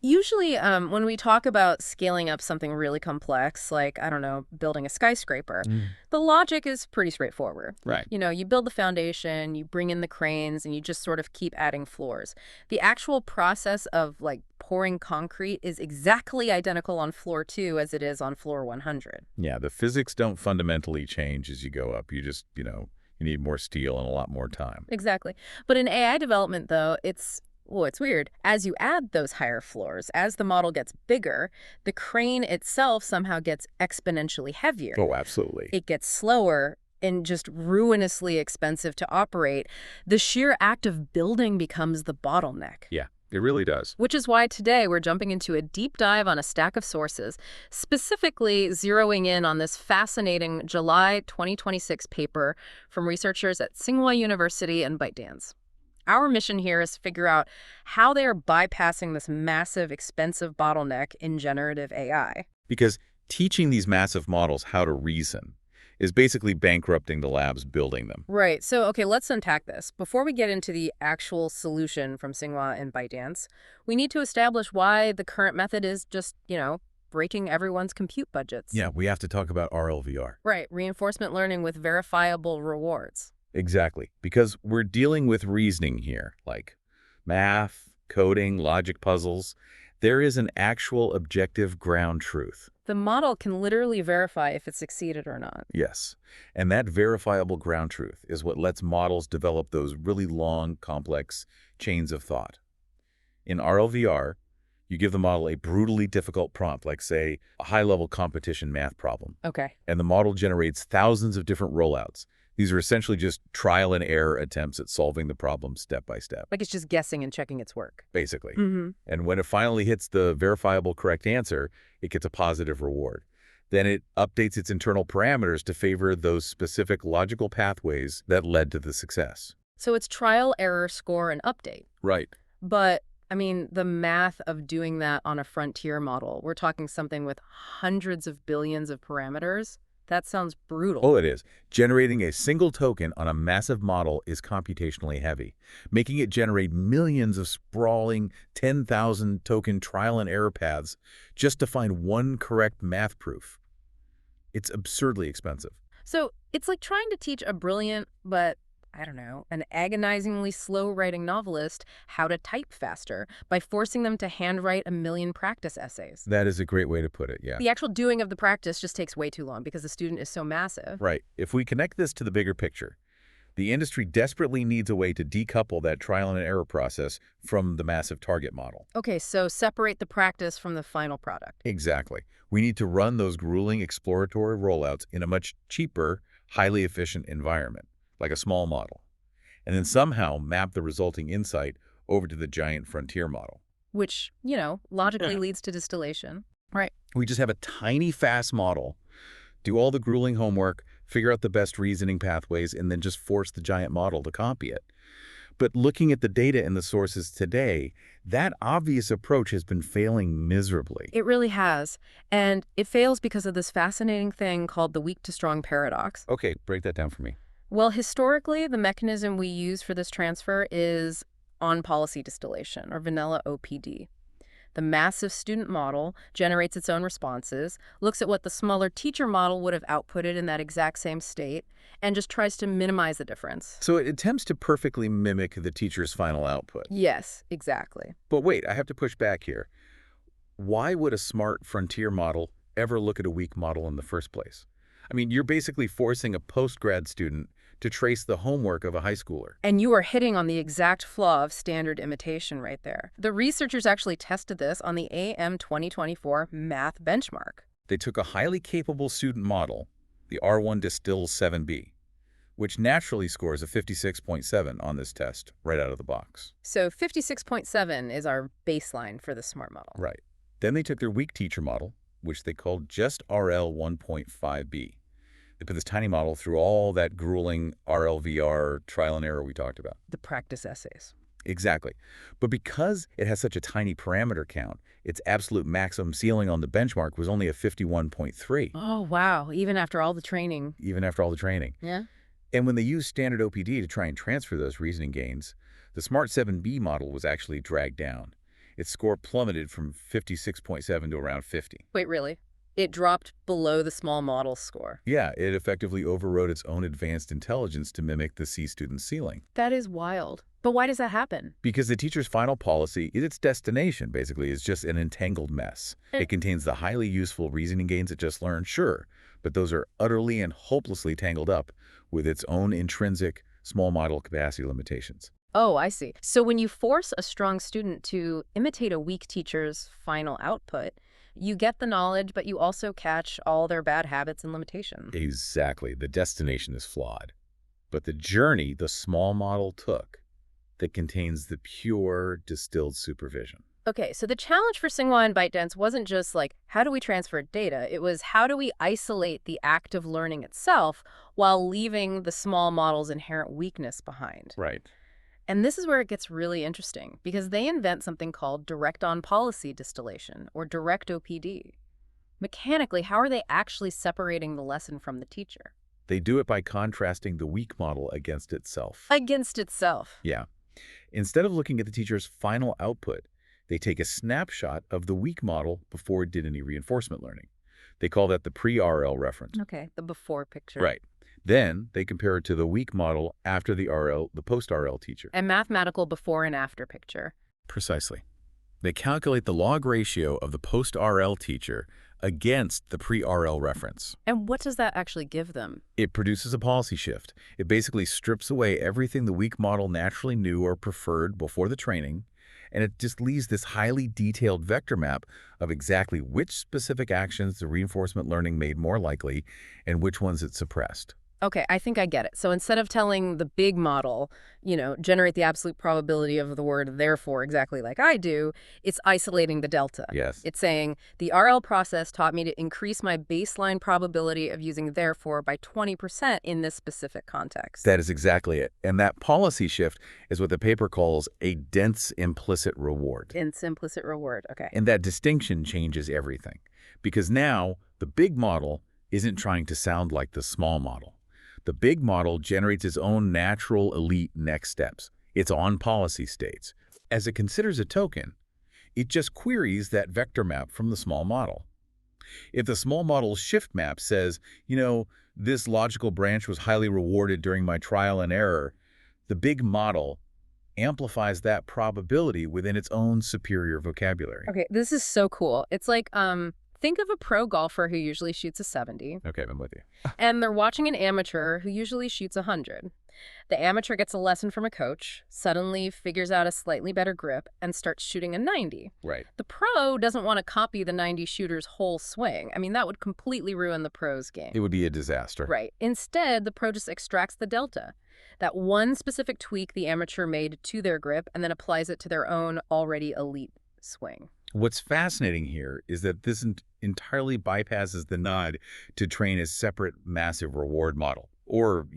Usually, when we talk about scaling up something really complex, like, I don't know, building a skyscraper, the logic is pretty straightforward. Right. You know, you build the foundation, you bring in the cranes, and you just sort of keep adding floors. The actual process of, like, pouring concrete is exactly identical on floor 2 as it is on floor 100. Yeah, the physics don't fundamentally change as you go up. You just, you need more steel and a lot more time. Exactly. But in AI development, though, it's weird. As you add those higher floors, as the model gets bigger, the crane itself somehow gets exponentially heavier. Oh, absolutely. It gets slower and just ruinously expensive to operate. The sheer act of building becomes the bottleneck. Yeah, it really does. Which is why today we're jumping into a deep dive on a stack of sources, specifically zeroing in on this fascinating July 2026 paper from researchers at Tsinghua University and ByteDance. Our mission here is to figure out how they are bypassing this massive, expensive bottleneck in generative AI. Because teaching these massive models how to reason is basically bankrupting the labs building them. Right. So, okay, let's unpack this. Before we get into the actual solution from Tsinghua and ByteDance, we need to establish why the current method is just, breaking everyone's compute budgets. Yeah, we have to talk about RLVR. Right. Reinforcement learning with verifiable rewards. Exactly, because we're dealing with reasoning here, like math, coding, logic puzzles. There is an actual objective ground truth. The model can literally verify if it succeeded or not. Yes, and that verifiable ground truth is what lets models develop those really long, complex chains of thought. In RLVR, you give the model a brutally difficult prompt, like, say, a high-level competition math problem. Okay. And the model generates thousands of different rollouts. These are essentially just trial and error attempts at solving the problem step by step. Like it's just guessing and checking its work. Basically. Mm-hmm. And when it finally hits the verifiable correct answer, it gets a positive reward. Then it updates its internal parameters to favor those specific logical pathways that led to the success. So it's trial, error, score, and update. Right. But, the math of doing that on a frontier model, we're talking something with hundreds of billions of parameters. That sounds brutal. Oh, it is. Generating a single token on a massive model is computationally heavy. Making it generate millions of sprawling 10,000 token trial and error paths just to find one correct math proof. It's absurdly expensive. So it's like trying to teach a brilliant, but an agonizingly slow-writing novelist how to type faster by forcing them to handwrite 1 million practice essays. That is a great way to put it, yeah. The actual doing of the practice just takes way too long because the student is so massive. Right. If we connect this to the bigger picture, the industry desperately needs a way to decouple that trial and error process from the massive target model. Okay, so separate the practice from the final product. Exactly. We need to run those grueling exploratory rollouts in a much cheaper, highly efficient environment, like a small model, and then somehow map the resulting insight over to the giant frontier model. Which, logically leads to distillation. Right. We just have a tiny, fast model, do all the grueling homework, figure out the best reasoning pathways, and then just force the giant model to copy it. But looking at the data and the sources today, that obvious approach has been failing miserably. It really has. And it fails because of this fascinating thing called the weak to strong paradox. Okay, break that down for me. Well, historically, the mechanism we use for this transfer is on-policy distillation, or vanilla OPD. The massive student model generates its own responses, looks at what the smaller teacher model would have outputted in that exact same state, and just tries to minimize the difference. So it attempts to perfectly mimic the teacher's final output. Yes, exactly. But wait, I have to push back here. Why would a smart frontier model ever look at a weak model in the first place? You're basically forcing a post-grad student to trace the homework of a high schooler. And you are hitting on the exact flaw of standard imitation right there. The researchers actually tested this on the AM 2024 math benchmark. They took a highly capable student model, the R1 Distill 7B, which naturally scores a 56.7 on this test right out of the box. So 56.7 is our baseline for the smart model. Right. Then they took their weak teacher model, which they called just RL 1.5B. They put this tiny model through all that grueling RLVR trial and error we talked about. The practice essays. Exactly. But because it has such a tiny parameter count, its absolute maximum ceiling on the benchmark was only a 51.3. Oh, wow. Even after all the training. Even after all the training. Yeah. And when they used standard OPD to try and transfer those reasoning gains, the Smart 7B model was actually dragged down. Its score plummeted from 56.7 to around 50. Wait, really? It dropped below the small model score. Yeah, it effectively overrode its own advanced intelligence to mimic the C student's ceiling. That is wild. But why does that happen? Because the teacher's final policy is its destination, basically, is just an entangled mess. It contains the highly useful reasoning gains it just learned, sure, but those are utterly and hopelessly tangled up with its own intrinsic small model capacity limitations. Oh, I see. So when you force a strong student to imitate a weak teacher's final output, you get the knowledge, but you also catch all their bad habits and limitations. Exactly. The destination is flawed. But the journey the small model took that contains the pure distilled supervision. Okay, so the challenge for Tsinghua and ByteDance wasn't just like, how do we transfer data? It was, how do we isolate the act of learning itself while leaving the small model's inherent weakness behind? Right. And this is where it gets really interesting, because they invent something called direct-on-policy distillation, or Direct-OPD. Mechanically, how are they actually separating the lesson from the teacher? They do it by contrasting the weak model against itself. Against itself. Yeah. Instead of looking at the teacher's final output, they take a snapshot of the weak model before it did any reinforcement learning. They call that the pre-RL reference. Okay, the before picture. Right. Then they compare it to the weak model after the post-RL teacher. A mathematical before and after picture. Precisely. They calculate the log ratio of the post-RL teacher against the pre-RL reference. And what does that actually give them? It produces a policy shift. It basically strips away everything the weak model naturally knew or preferred before the training, and it just leaves this highly detailed vector map of exactly which specific actions the reinforcement learning made more likely and which ones it suppressed. Okay, I think I get it. So instead of telling the big model, generate the absolute probability of the word therefore exactly like I do, it's isolating the delta. Yes. It's saying the RL process taught me to increase my baseline probability of using therefore by 20% in this specific context. That is exactly it. And that policy shift is what the paper calls a dense implicit reward. Dense implicit reward, okay. And that distinction changes everything. Because now the big model isn't trying to sound like the small model. The big model generates its own natural elite next steps, its on policy states. As it considers a token, it just queries that vector map from the small model. If the small model's shift map says, this logical branch was highly rewarded during my trial and error, the big model amplifies that probability within its own superior vocabulary. Okay, this is so cool. It's like, think of a pro golfer who usually shoots a 70. Okay, I'm with you. And they're watching an amateur who usually shoots 100. The amateur gets a lesson from a coach, suddenly figures out a slightly better grip, and starts shooting a 90. Right. The pro doesn't want to copy the 90 shooter's whole swing. I mean, that would completely ruin the pro's game. It would be a disaster. Right. Instead, the pro just extracts the delta, that one specific tweak the amateur made to their grip, and then applies it to their own already elite swing. What's fascinating here is that this entirely bypasses the nod to train a separate massive reward model or,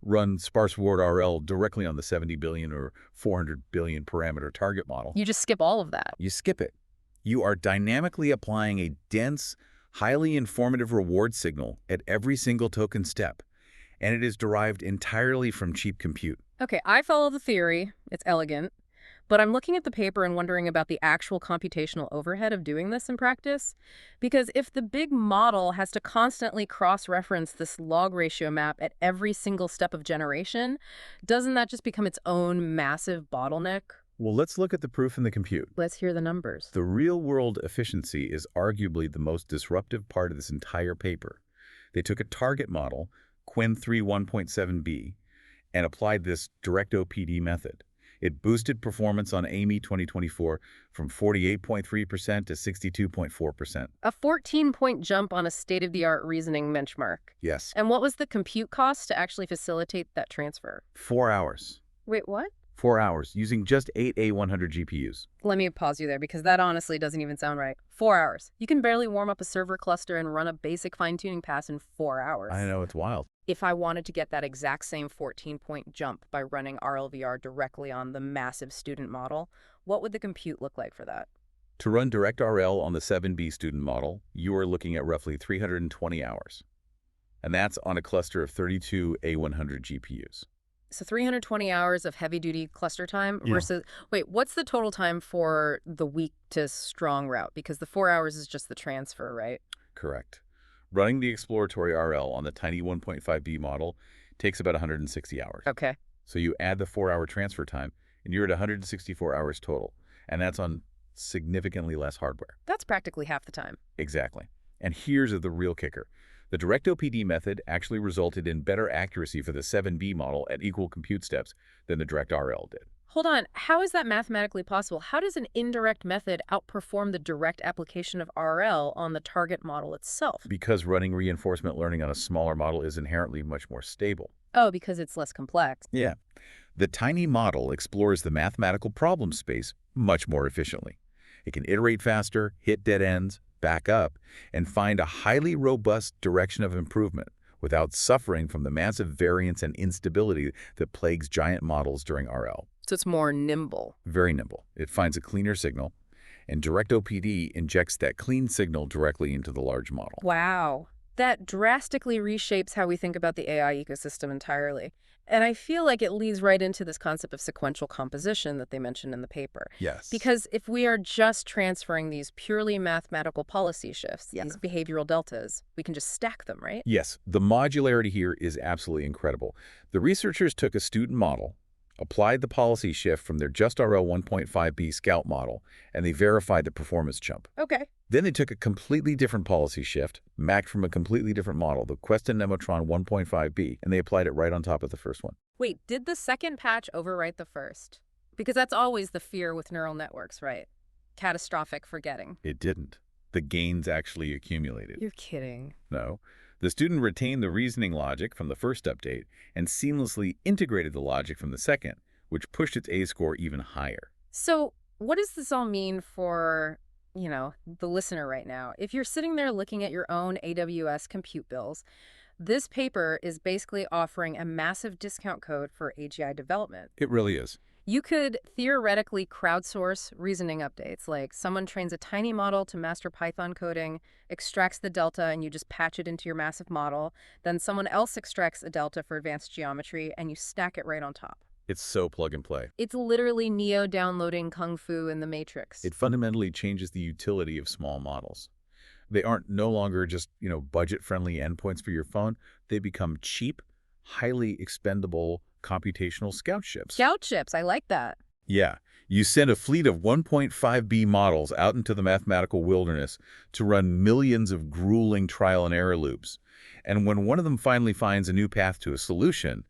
run sparse reward RL directly on the 70 billion or 400 billion parameter target model. You just skip all of that. You skip it. You are dynamically applying a dense, highly informative reward signal at every single token step, and it is derived entirely from cheap compute. Okay, I follow the theory. It's elegant. But I'm looking at the paper and wondering about the actual computational overhead of doing this in practice. Because if the big model has to constantly cross-reference this log ratio map at every single step of generation, doesn't that just become its own massive bottleneck? Well, let's look at the proof in the compute. Let's hear the numbers. The real-world efficiency is arguably the most disruptive part of this entire paper. They took a target model, Qwen3 1.7b, and applied this Direct-OPD method. It boosted performance on AIME 2024 from 48.3% to 62.4%. A 14-point jump on a state-of-the-art reasoning benchmark. Yes. And what was the compute cost to actually facilitate that transfer? 4 hours. Wait, what? 4 hours, using just 8 A100 GPUs. Let me pause you there because that honestly doesn't even sound right. 4 hours. You can barely warm up a server cluster and run a basic fine-tuning pass in 4 hours. I know, it's wild. If I wanted to get that exact same 14-point jump by running RLVR directly on the massive student model, what would the compute look like for that? To run Direct-RL on the 7B student model, you are looking at roughly 320 hours. And that's on a cluster of 32 A100 GPUs. So 320 hours of heavy-duty cluster time Yeah. versus, wait, what's the total time for the weak to strong route? Because the 4 hours is just the transfer, right? Correct. Running the exploratory RL on the tiny 1.5B model takes about 160 hours. Okay. So you add the 4-hour transfer time, and you're at 164 hours total. And that's on significantly less hardware. That's practically half the time. Exactly. And here's the real kicker. The Direct-OPD method actually resulted in better accuracy for the 7B model at equal compute steps than the Direct-RL did. Hold on. How is that mathematically possible? How does an indirect method outperform the direct application of RL on the target model itself? Because running reinforcement learning on a smaller model is inherently much more stable. Oh, because it's less complex. Yeah. The tiny model explores the mathematical problem space much more efficiently. It can iterate faster, hit dead ends, back up, and find a highly robust direction of improvement without suffering from the massive variance and instability that plagues giant models during RL. So it's more nimble. Very nimble. It finds a cleaner signal, and Direct-OPD injects that clean signal directly into the large model. Wow. That drastically reshapes how we think about the AI ecosystem entirely. And I feel like it leads right into this concept of sequential composition that they mentioned in the paper. Yes. Because if we are just transferring these purely mathematical policy shifts, these behavioral deltas, we can just stack them, right? Yes, the modularity here is absolutely incredible. The researchers took a student model, applied the policy shift from their JustRL 1.5B Scout model, and they verified the performance jump. Okay. Then they took a completely different policy shift, mapped from a completely different model, the Queston Nemotron 1.5B, and they applied it right on top of the first one. Wait, did the second patch overwrite the first? Because that's always the fear with neural networks, right? Catastrophic forgetting. It didn't. The gains actually accumulated. You're kidding. No. The student retained the reasoning logic from the first update and seamlessly integrated the logic from the second, which pushed its A-score even higher. So what does this all mean for, the listener right now? If you're sitting there looking at your own AWS compute bills, this paper is basically offering a massive discount code for AGI development. It really is. You could theoretically crowdsource reasoning updates, like someone trains a tiny model to master Python coding, extracts the delta, and you just patch it into your massive model. Then someone else extracts a delta for advanced geometry, and you stack it right on top. It's so plug and play. It's literally Neo downloading Kung Fu in the Matrix. It fundamentally changes the utility of small models. They aren't no longer just, budget-friendly endpoints for your phone. They become cheap, highly expendable computational scout ships. Scout ships, I like that. Yeah. You send a fleet of 1.5B models out into the mathematical wilderness to run millions of grueling trial and error loops. And when one of them finally finds a new path to a solution,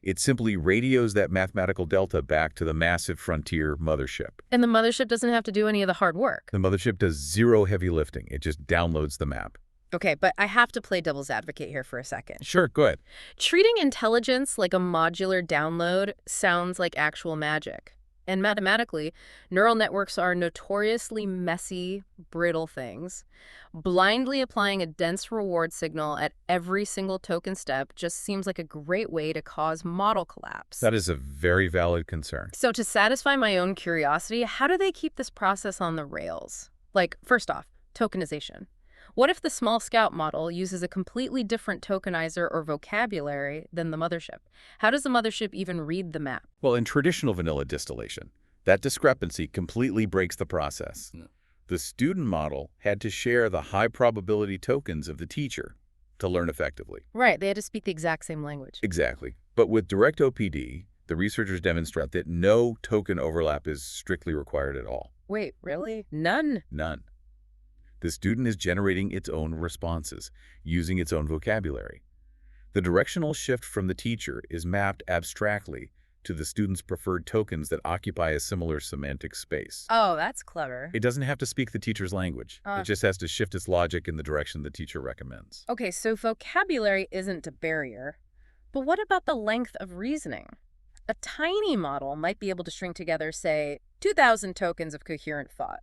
it simply radios that mathematical delta back to the massive frontier mothership. And the mothership doesn't have to do any of the hard work. The mothership does zero heavy lifting. It just downloads the map. Okay, but I have to play devil's advocate here for a second. Sure, go ahead. Treating intelligence like a modular download sounds like actual magic. And mathematically, neural networks are notoriously messy, brittle things. Blindly applying a dense reward signal at every single token step just seems like a great way to cause model collapse. That is a very valid concern. So to satisfy my own curiosity, how do they keep this process on the rails? Like, first off, tokenization. What if the small scout model uses a completely different tokenizer or vocabulary than the mothership? How does the mothership even read the map? Well, in traditional vanilla distillation, that discrepancy completely breaks the process. The student model had to share the high probability tokens of the teacher to learn effectively. Right, they had to speak the exact same language. Exactly. But with Direct-OPD, the researchers demonstrate that no token overlap is strictly required at all. Wait, really? None? None. The student is generating its own responses, using its own vocabulary. The directional shift from the teacher is mapped abstractly to the student's preferred tokens that occupy a similar semantic space. Oh, that's clever. It doesn't have to speak the teacher's language. It just has to shift its logic in the direction the teacher recommends. Okay, so vocabulary isn't a barrier. But what about the length of reasoning? A tiny model might be able to string together, say, 2,000 tokens of coherent thought.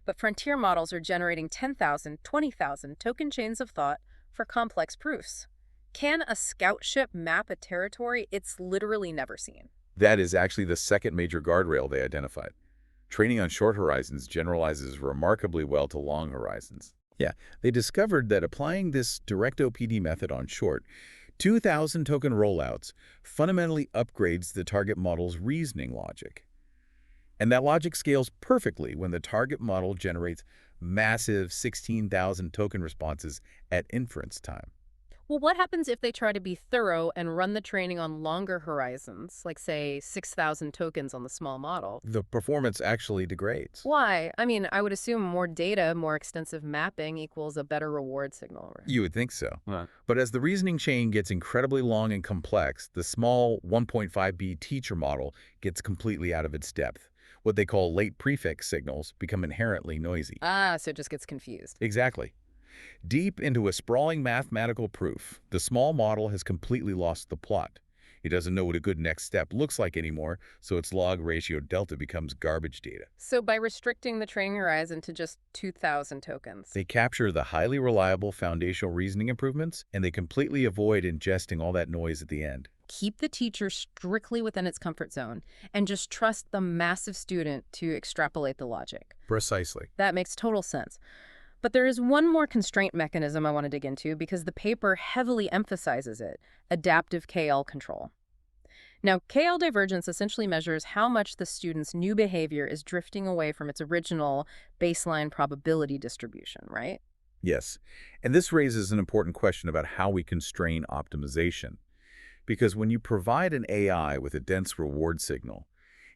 But frontier models are generating 10,000, 20,000 token chains of thought for complex proofs. Can a scout ship map a territory it's literally never seen? That is actually the second major guardrail they identified. Training on short horizons generalizes remarkably well to long horizons. Yeah, they discovered that applying this Direct-OPD method on short 2,000 token rollouts fundamentally upgrades the target model's reasoning logic. And that logic scales perfectly when the target model generates massive 16,000 token responses at inference time. Well, what happens if they try to be thorough and run the training on longer horizons, like, say, 6,000 tokens on the small model? The performance actually degrades. Why? I mean, I would assume more data, more extensive mapping equals a better reward signal, right? You would think so. Right. But as the reasoning chain gets incredibly long and complex, the small 1.5B teacher model gets completely out of its depth. What they call late prefix signals become inherently noisy. Ah, so it just gets confused. Exactly. Deep into a sprawling mathematical proof, the small model has completely lost the plot. It doesn't know what a good next step looks like anymore, so its log ratio delta becomes garbage data. So by restricting the training horizon to just 2,000 tokens. They capture the highly reliable foundational reasoning improvements, and they completely avoid ingesting all that noise at the end. Keep the teacher strictly within its comfort zone and just trust the massive student to extrapolate the logic. Precisely. That makes total sense. But there is one more constraint mechanism I want to dig into because the paper heavily emphasizes it: adaptive KL control. Now, KL divergence essentially measures how much the student's new behavior is drifting away from its original baseline probability distribution, right? Yes. And this raises an important question about how we constrain optimization. Because when you provide an AI with a dense reward signal,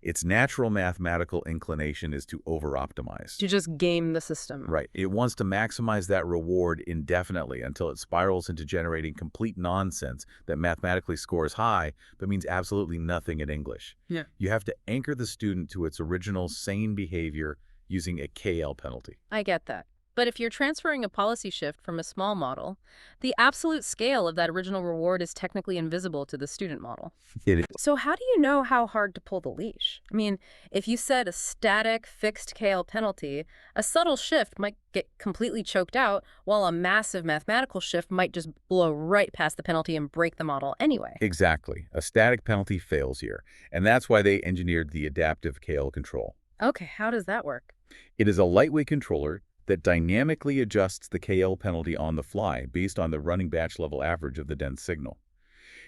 its natural mathematical inclination is to over-optimize. To just game the system. Right. It wants to maximize that reward indefinitely until it spirals into generating complete nonsense that mathematically scores high but means absolutely nothing in English. Yeah. You have to anchor the student to its original sane behavior using a KL penalty. I get that. But if you're transferring a policy shift from a small model, the absolute scale of that original reward is technically invisible to the student model. It is. So how do you know how hard to pull the leash? I mean, if you set a static, fixed KL penalty, a subtle shift might get completely choked out, while a massive mathematical shift might just blow right past the penalty and break the model anyway. Exactly. A static penalty fails here, and that's why they engineered the adaptive KL control. Okay, how does that work? It is a lightweight controller that dynamically adjusts the KL penalty on the fly based on the running batch level average of the dense signal.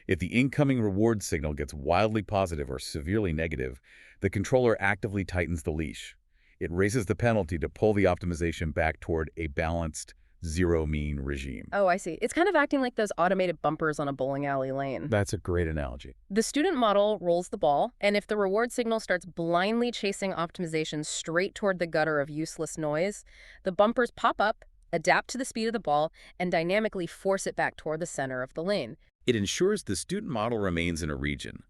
If the incoming reward signal gets wildly positive or severely negative, the controller actively tightens the leash. It raises the penalty to pull the optimization back toward a balanced, zero-mean regime. Oh, I see. It's kind of acting like those automated bumpers on a bowling alley lane. That's a great analogy. The student model rolls the ball, and if the reward signal starts blindly chasing optimization straight toward the gutter of useless noise, the bumpers pop up, adapt to the speed of the ball, and dynamically force it back toward the center of the lane. It ensures the student model remains in a region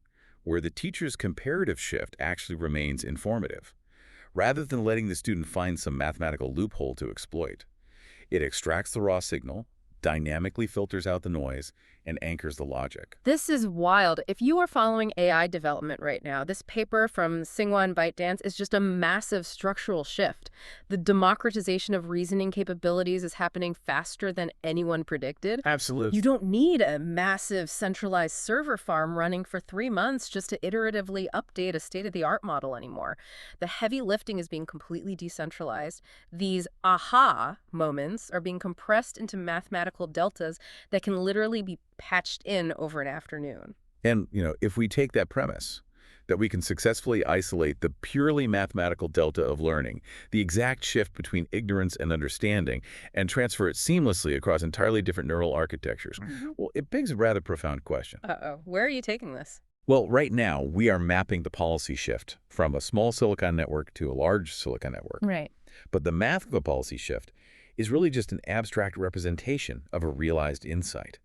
where the teacher's comparative shift actually remains informative, rather than letting the student find some mathematical loophole to exploit. It extracts the raw signal, dynamically filters out the noise, and anchors the logic. This is wild. If you are following AI development right now, this paper from Tsinghua and ByteDance is just a massive structural shift. The democratization of reasoning capabilities is happening faster than anyone predicted. Absolutely. You don't need a massive centralized server farm running for 3 months just to iteratively update a state-of-the-art model anymore. The heavy lifting is being completely decentralized. These aha moments are being compressed into mathematical deltas that can literally be patched in over an afternoon. And, if we take that premise, that we can successfully isolate the purely mathematical delta of learning, the exact shift between ignorance and understanding, and transfer it seamlessly across entirely different neural architectures, well, it begs a rather profound question. Uh-oh. Where are you taking this? Well, right now, we are mapping the policy shift from a small silicon network to a large silicon network. Right. But the math of the policy shift is really just an abstract representation of a realized insight.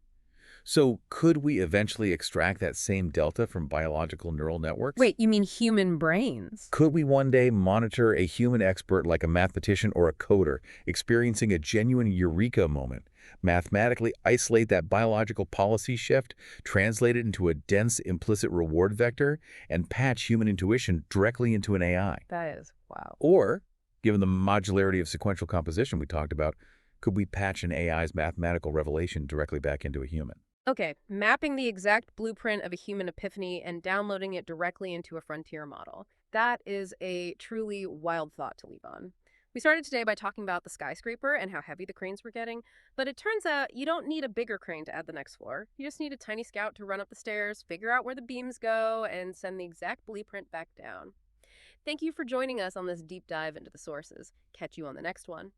So could we eventually extract that same delta from biological neural networks? Wait, you mean human brains? Could we one day monitor a human expert like a mathematician or a coder experiencing a genuine eureka moment, mathematically isolate that biological policy shift, translate it into a dense implicit reward vector, and patch human intuition directly into an AI? That is wow. Or, given the modularity of sequential composition we talked about, could we patch an AI's mathematical revelation directly back into a human? Okay, mapping the exact blueprint of a human epiphany and downloading it directly into a frontier model. That is a truly wild thought to leave on. We started today by talking about the skyscraper and how heavy the cranes were getting, but it turns out you don't need a bigger crane to add the next floor. You just need a tiny scout to run up the stairs, figure out where the beams go, and send the exact blueprint back down. Thank you for joining us on this deep dive into the sources. Catch you on the next one.